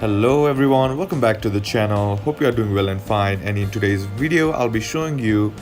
Hello everyone, welcome back to the channel. Hope you are doing well and fine, and in today's video I'll be showing you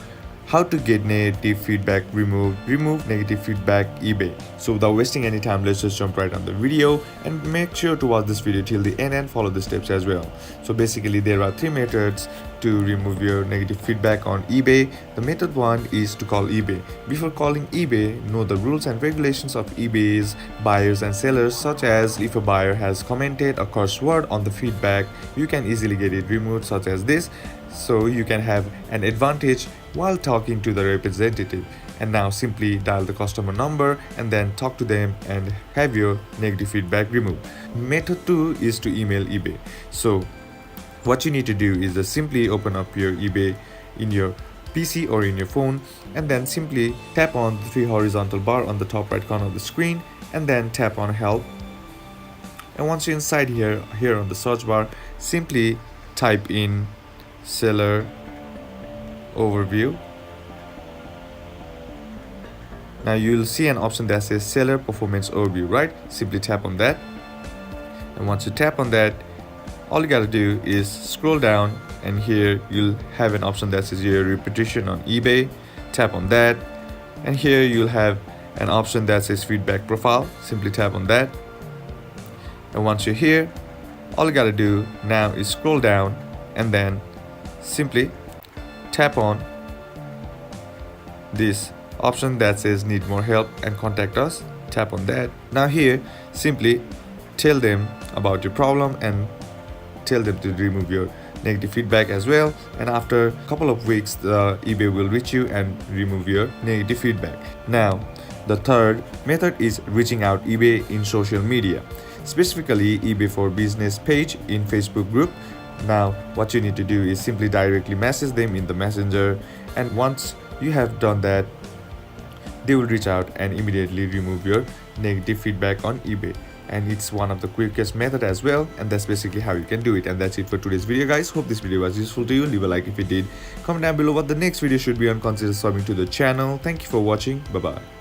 how to get negative feedback remove negative feedback eBay. So without wasting any time, let's just jump right on the video and make sure to watch this video till the end and follow the steps as well. So basically there are three methods to remove your negative feedback on eBay. The method one is to call eBay. Before calling eBay, know the rules and regulations of eBay's buyers and sellers, such as if a buyer has commented a curse word on the feedback, you can easily get it removed such as this, so you can have an advantage while talking to the representative. And now simply dial the customer number and then talk to them and have your negative feedback removed. Method 2 is to email eBay. So what you need to do is just simply open up your eBay in your PC or in your phone, and then simply tap on the three horizontal bar on the top right corner of the screen and then tap on help. And once you're inside here on the search bar, simply type in seller overview. Now you'll see an option that says seller performance overview, right? Simply tap on that, and once you tap on that, all you gotta do is scroll down, and here you'll have an option that says your reputation on eBay. Tap on that, and here you'll have an option that says feedback profile. Simply tap on that, and once you're here, all you gotta do now is scroll down and then simply tap on this option that says need more help and contact us. Tap on that. Now here simply tell them about your problem and tell them to remove your negative feedback as well, and after a couple of weeks the eBay will reach you and remove your negative feedback. Now the third method is reaching out eBay in social media, specifically eBay for Business page in Facebook group. Now what you need to do is simply directly message them in the messenger, and once you have done that, they will reach out and immediately remove your negative feedback on eBay. And it's one of the quickest method as well, and that's basically how you can do it. And that's it for today's video, guys. Hope this video was useful to you. Leave a like if it did. Comment down below what the next video should be on. Consider subscribing to the channel. Thank you for watching. Bye bye.